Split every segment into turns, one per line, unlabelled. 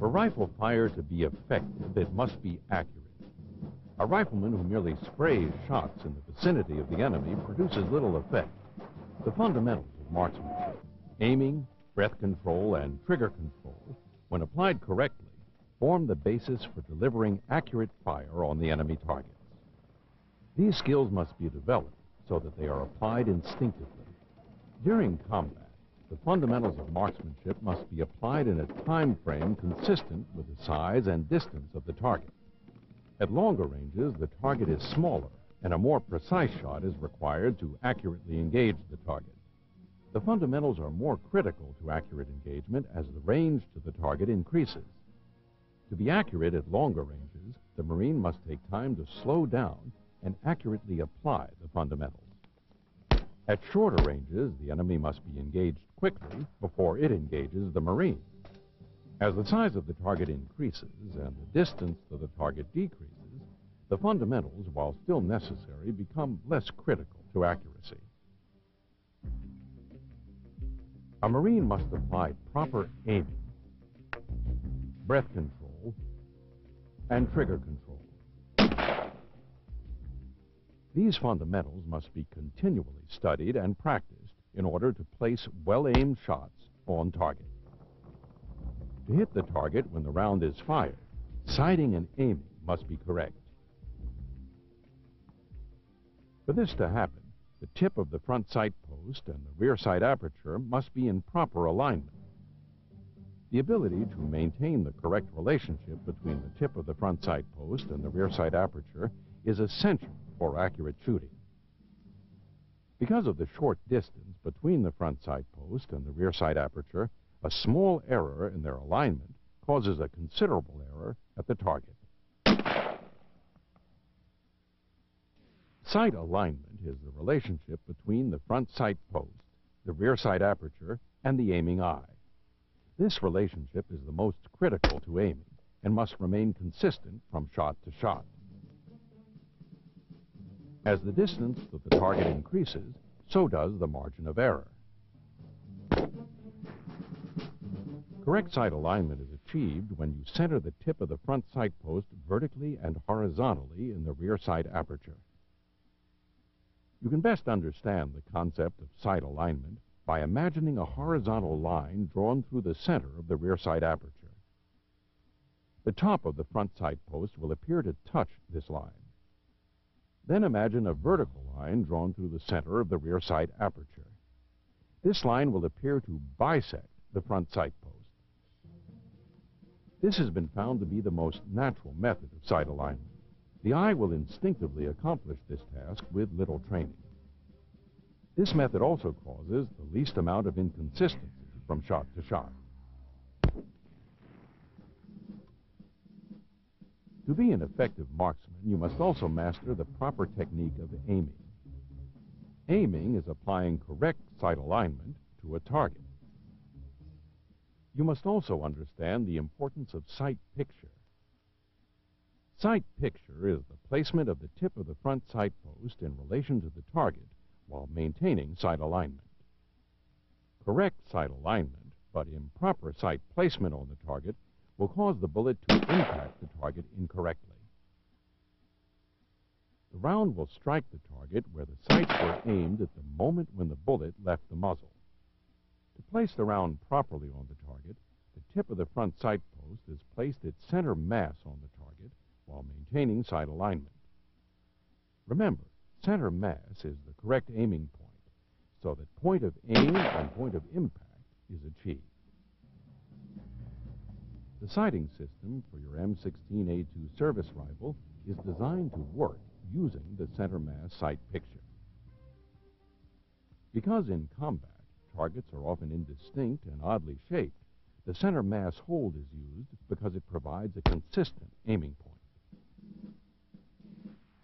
For rifle fire to be effective, it must be accurate. A rifleman who merely sprays shots in the vicinity of the enemy produces little effect. The fundamentals of marksmanship, aiming, breath control, and trigger control, when applied correctly, form the basis for delivering accurate fire on the enemy targets. These skills must be developed so that they are applied instinctively. During combat, the fundamentals of marksmanship must be applied in a time frame consistent with the size and distance of the target. At longer ranges, the target is smaller, and a more precise shot is required to accurately engage the target. The fundamentals are more critical to accurate engagement as the range to the target increases. To be accurate at longer ranges, the Marine must take time to slow down and accurately apply the fundamentals. At shorter ranges, the enemy must be engaged quickly before it engages the Marine. As the size of the target increases and the distance to the target decreases, the fundamentals, while still necessary, become less critical to accuracy. A Marine must apply proper aiming, breath control, and trigger control. These fundamentals must be continually studied and practiced in order to place well-aimed shots on target. To hit the target when the round is fired, sighting and aiming must be correct. For this to happen, the tip of the front sight post and the rear sight aperture must be in proper alignment. The ability to maintain the correct relationship between the tip of the front sight post and the rear sight aperture is essential for accurate shooting. Because of the short distance between the front sight post and the rear sight aperture, a small error in their alignment causes a considerable error at the target. Sight alignment is the relationship between the front sight post, the rear sight aperture, and the aiming eye. This relationship is the most critical to aiming and must remain consistent from shot to shot. As the distance to the target increases, so does the margin of error. Correct sight alignment is achieved when you center the tip of the front sight post vertically and horizontally in the rear sight aperture. You can best understand the concept of sight alignment by imagining a horizontal line drawn through the center of the rear sight aperture. The top of the front sight post will appear to touch this line. Then imagine a vertical line drawn through the center of the rear sight aperture. This line will appear to bisect the front sight post. This has been found to be the most natural method of sight alignment. The eye will instinctively accomplish this task with little training. This method also causes the least amount of inconsistency from shot to shot. To be an effective marksman, you must also master the proper technique of aiming. Aiming is applying correct sight alignment to a target. You must also understand the importance of sight picture. Sight picture is the placement of the tip of the front sight post in relation to the target while maintaining sight alignment. Correct sight alignment, but improper sight placement on the target will cause the bullet to impact the target incorrectly. The round will strike the target where the sights were aimed at the moment when the bullet left the muzzle. To place the round properly on the target, the tip of the front sight post is placed at center mass on the target while maintaining sight alignment. Remember, center mass is the correct aiming point, so that point of aim and point of impact is achieved. The sighting system for your M16A2 Service Rifle is designed to work using the center mass sight picture. Because in combat, targets are often indistinct and oddly shaped, the center mass hold is used because it provides a consistent aiming point.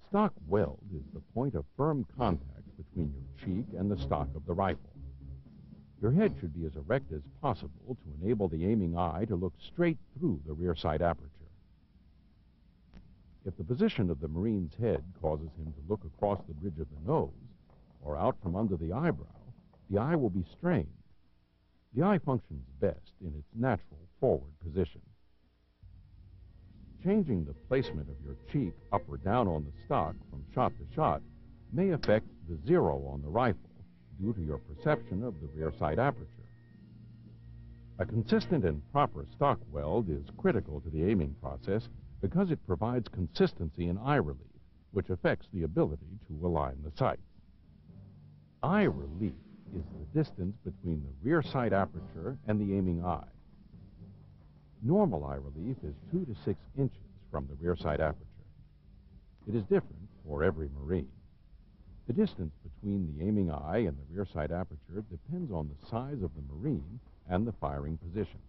Stock weld is the point of firm contact between your cheek and the stock of the rifle. Your head should be as erect as possible to enable the aiming eye to look straight through the rear sight aperture. If the position of the Marine's head causes him to look across the bridge of the nose or out from under the eyebrow, the eye will be strained. The eye functions best in its natural forward position. changing the placement of your cheek up or down on the stock from shot to shot may affect the zero on the rifle due to your perception of the rear sight aperture. A consistent and proper stock weld is critical to the aiming process because it provides consistency in eye relief, which affects the ability to align the sights. Eye relief is the distance between the rear sight aperture and the aiming eye. Normal eye relief is 2 to 6 inches from the rear sight aperture. It is different for every Marine. The distance between the aiming eye and the rear sight aperture depends on the size of the Marine and the firing position.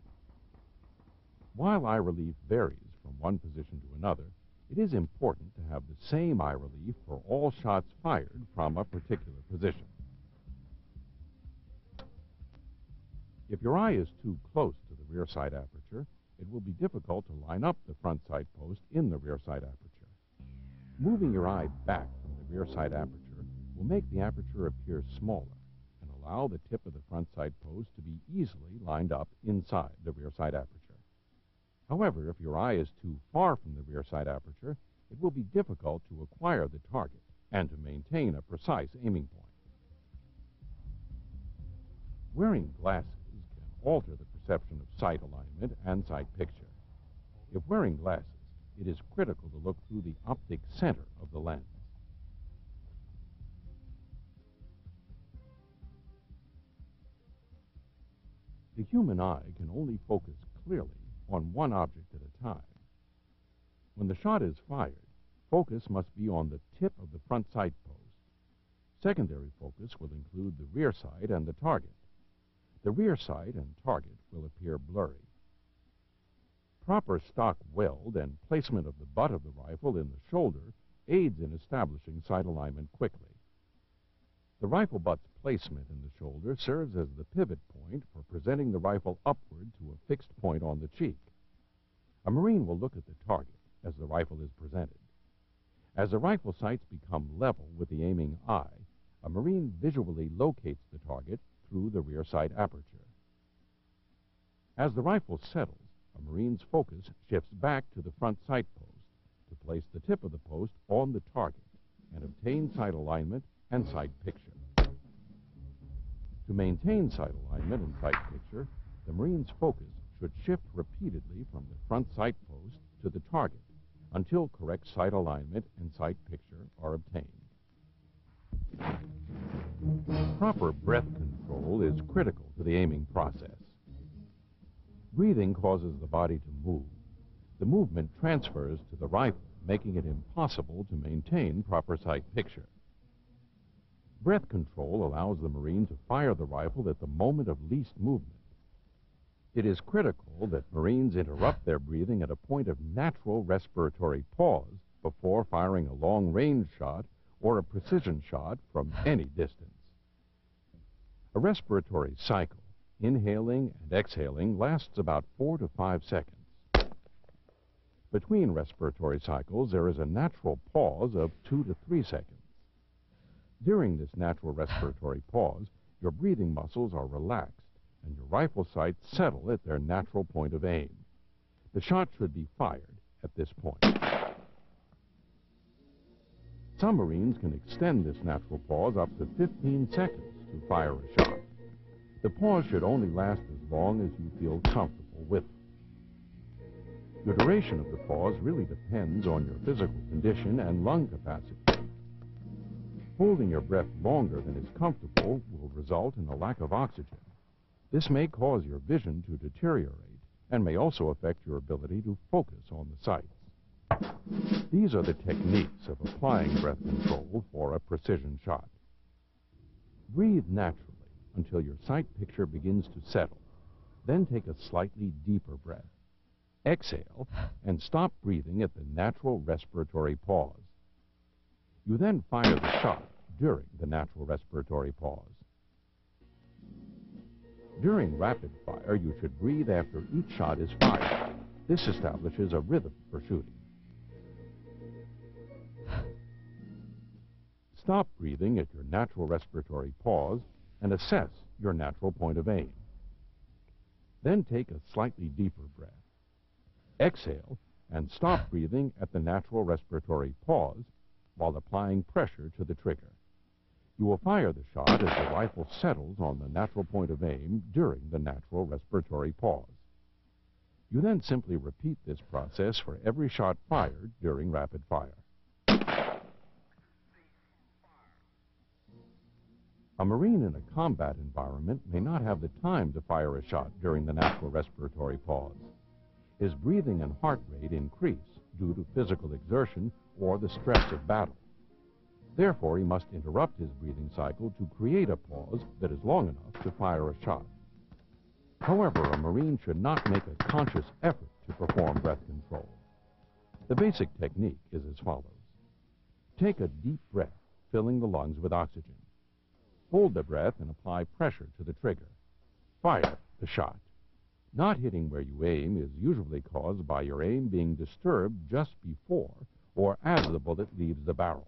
While eye relief varies from one position to another, it is important to have the same eye relief for all shots fired from a particular position. If your eye is too close to the rear sight aperture, it will be difficult to line up the front sight post in the rear sight aperture. Moving your eye back from the rear sight aperture will make the aperture appear smaller and allow the tip of the front sight post to be easily lined up inside the rear sight aperture. However, if your eye is too far from the rear sight aperture, it will be difficult to acquire the target and to maintain a precise aiming point. Wearing glasses can alter the perception of sight alignment and sight picture. If wearing glasses, it is critical to look through the optic center of the lens. The human eye can only focus clearly on one object at a time. When the shot is fired, focus must be on the tip of the front sight post. Secondary focus will include the rear sight and the target. The rear sight and target will appear blurry. Proper stock weld and placement of the butt of the rifle in the shoulder aids in establishing sight alignment quickly. The rifle butt's placement in the shoulder serves as the pivot point for presenting the rifle upward to a fixed point on the cheek. A Marine will look at the target as the rifle is presented. As the rifle sights become level with the aiming eye, a Marine visually locates the target through the rear sight aperture. As the rifle settles, a Marine's focus shifts back to the front sight post to place the tip of the post on the target and obtain sight alignment and sight picture. To maintain sight alignment and sight picture, the Marine's focus should shift repeatedly from the front sight post to the target until correct sight alignment and sight picture are obtained. Proper breath control is critical to the aiming process. Breathing causes the body to move. The movement transfers to the rifle, making it impossible to maintain proper sight picture. Breath control allows the Marine to fire the rifle at the moment of least movement. It is critical that Marines interrupt their breathing at a point of natural respiratory pause before firing a long-range shot or a precision shot from any distance. A respiratory cycle, inhaling and exhaling, lasts about 4 to 5 seconds. Between respiratory cycles, there is a natural pause of 2 to 3 seconds. During this natural respiratory pause, your breathing muscles are relaxed and your rifle sights settle at their natural point of aim. The shot should be fired at this point. Some Marines can extend this natural pause up to 15 seconds to fire a shot. The pause should only last as long as you feel comfortable with it. The duration of the pause really depends on your physical condition and lung capacity. Holding your breath longer than is comfortable will result in a lack of oxygen. This may cause your vision to deteriorate and may also affect your ability to focus on the sights. These are the techniques of applying breath control for a precision shot. Breathe naturally until your sight picture begins to settle. Then take a slightly deeper breath. Exhale and stop breathing at the natural respiratory pause. You then fire the shot during the natural respiratory pause. During rapid fire, you should breathe after each shot is fired. This establishes a rhythm for shooting. Stop breathing at your natural respiratory pause and assess your natural point of aim. Then take a slightly deeper breath. Exhale and stop breathing at the natural respiratory pause while applying pressure to the trigger. You will fire the shot as the rifle settles on the natural point of aim during the natural respiratory pause. You then simply repeat this process for every shot fired during rapid fire. A Marine in a combat environment may not have the time to fire a shot during the natural respiratory pause. His breathing and heart rate increase due to physical exertion or the stress of battle. Therefore, he must interrupt his breathing cycle to create a pause that is long enough to fire a shot. However, a Marine should not make a conscious effort to perform breath control. The basic technique is as follows. Take a deep breath, filling the lungs with oxygen. Hold the breath and apply pressure to the trigger. Fire the shot. Not hitting where you aim is usually caused by your aim being disturbed just before or as the bullet leaves the barrel.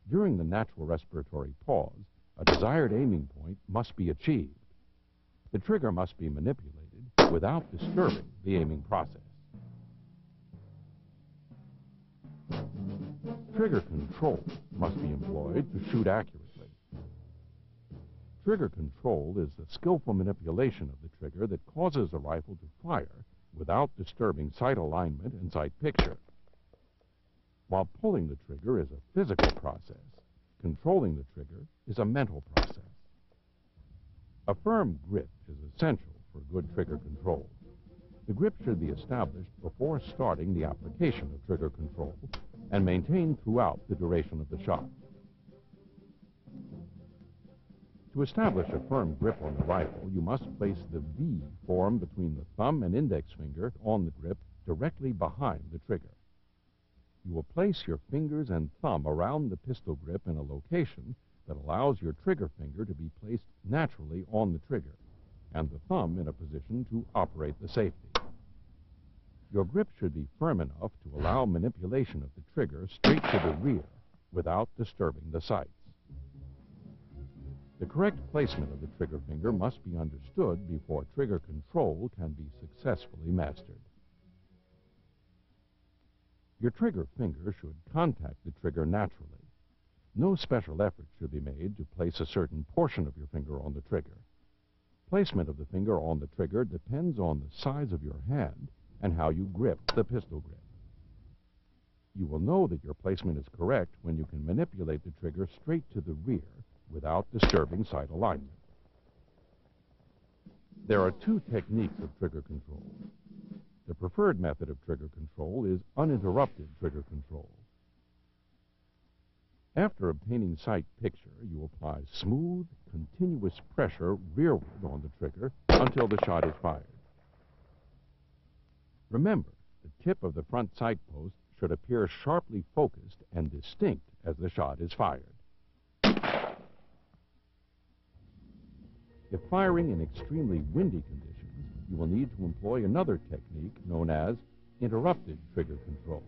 During the natural respiratory pause, a desired aiming point must be achieved. The trigger must be manipulated without disturbing the aiming process. Trigger control must be employed to shoot accurately. Trigger control is the skillful manipulation of the trigger that causes the rifle to fire without disturbing sight alignment and sight picture. While pulling the trigger is a physical process, controlling the trigger is a mental process. A firm grip is essential for good trigger control. The grip should be established before starting the application of trigger control and maintained throughout the duration of the shot. To establish a firm grip on the rifle, you must place the V formed between the thumb and index finger on the grip directly behind the trigger. You will place your fingers and thumb around the pistol grip in a location that allows your trigger finger to be placed naturally on the trigger, and the thumb in a position to operate the safety. Your grip should be firm enough to allow manipulation of the trigger straight to the rear without disturbing the sights. The correct placement of the trigger finger must be understood before trigger control can be successfully mastered. Your trigger finger should contact the trigger naturally. No special effort should be made to place a certain portion of your finger on the trigger. Placement of the finger on the trigger depends on the size of your hand and how you grip the pistol grip. You will know that your placement is correct when you can manipulate the trigger straight to the rear without disturbing sight alignment. There are two techniques of trigger control. The preferred method of trigger control is uninterrupted trigger control. After obtaining sight picture, you apply smooth, continuous pressure rearward on the trigger until the shot is fired. Remember, the tip of the front sight post should appear sharply focused and distinct as the shot is fired. If firing in extremely windy conditions, you will need to employ another technique known as interrupted trigger control.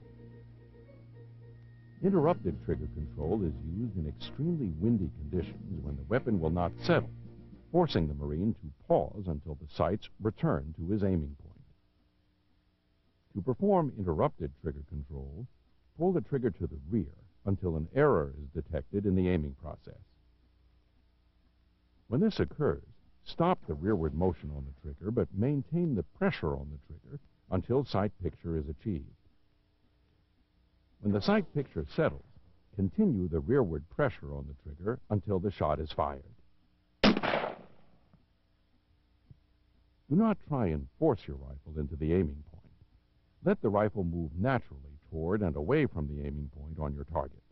Interrupted trigger control is used in extremely windy conditions when the weapon will not settle, forcing the Marine to pause until the sights return to his aiming point. To perform interrupted trigger control, pull the trigger to the rear until an error is detected in the aiming process. When this occurs, stop the rearward motion on the trigger, but maintain the pressure on the trigger until sight picture is achieved. When the sight picture settles, continue the rearward pressure on the trigger until the shot is fired. Do not try and force your rifle into the aiming point. Let the rifle move naturally toward and away from the aiming point on your target.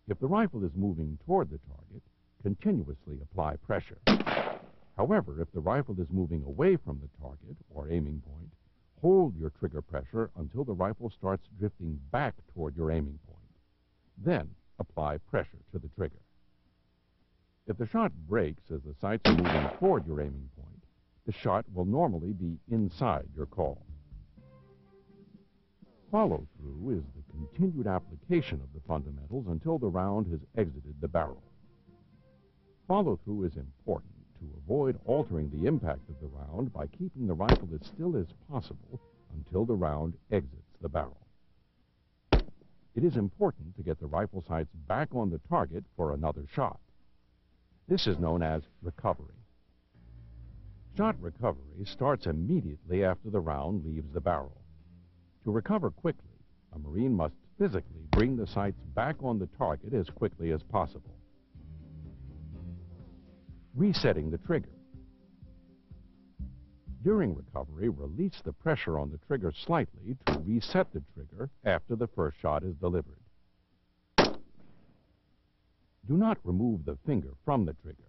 If the rifle is moving toward the target, continuously apply pressure. However, if the rifle is moving away from the target or aiming point, hold your trigger pressure until the rifle starts drifting back toward your aiming point. Then apply pressure to the trigger. If the shot breaks as the sights are moving toward your aiming point, the shot will normally be inside your call. Follow-through is the continued application of the fundamentals until the round has exited the barrel. Follow-through is important to avoid altering the impact of the round by keeping the rifle as still as possible until the round exits the barrel. It is important to get the rifle sights back on the target for another shot. This is known as recovery. Shot recovery starts immediately after the round leaves the barrel. To recover quickly, a Marine must physically bring the sights back on the target as quickly as possible. Resetting the trigger. During recovery, release the pressure on the trigger slightly to reset the trigger after the first shot is delivered. Do not remove the finger from the trigger.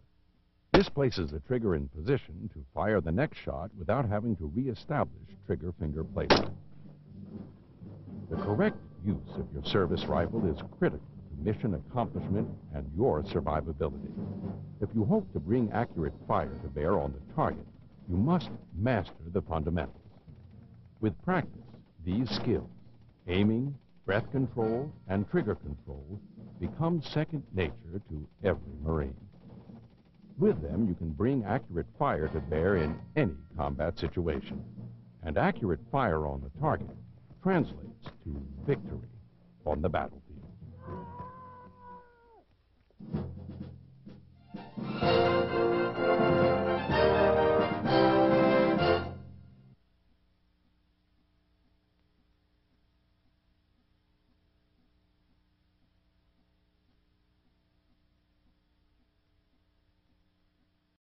This places the trigger in position to fire the next shot without having to re-establish trigger finger placement. The correct use of your service rifle is critical to mission accomplishment and your survivability. If you hope to bring accurate fire to bear on the target, you must master the fundamentals. With practice, these skills, aiming, breath control, and trigger control, become second nature to every Marine. With them, you can bring accurate fire to bear in any combat situation. And accurate fire on the target translates to victory on the battlefield.